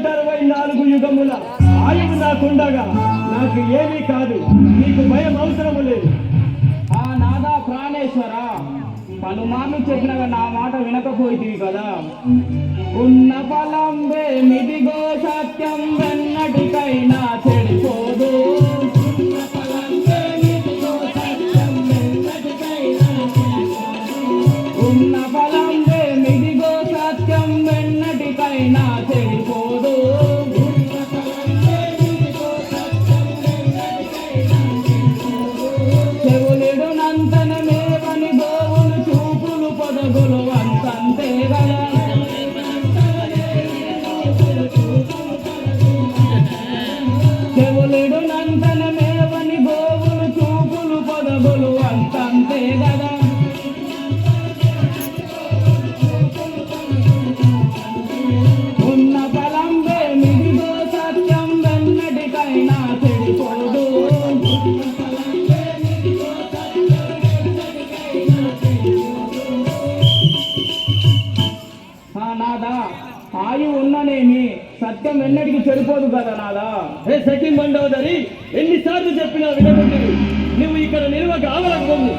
164 యుగముల ఆయువు నాకుండగా నాకు ఏమీ కాదు, నీకు భయం అవసరము లేదు. ఆ నాదా ప్రాణేశ్వర, పలుమార్లు చెప్పినగా నా మాట వినకపోయితివి కదా. ఉన్న ఫలంబే మిదిగో సత్యం వెన్నటికైనా చెడిపోదు. ఉన్న ఫలంబే మిదిగో సత్యం వెన్నటికైనా చెడిపోదు. చెవులిడు నంతన మేవని గోవులు చూపులు పొదగులు అంతంతే గల. చెవులిడు నంతన మేవని గోవులు చూపులు పొదగులు అంతంతే గదా. ఉన్న ఫలంబే మిదిగో సత్యం వెన్నటికైనా చెడిపోదు. నాదా, ఆయువు ఉన్ననేమి సత్యం ఎన్నటికి చెడిపోదు కదా నాదా. హే సఖి మండోదరి, ఎన్నిసార్లు చెప్పినా వినకుంటివి. నువ్వు ఇక్కడ నిలవక ఆవలకు పొమ్ము.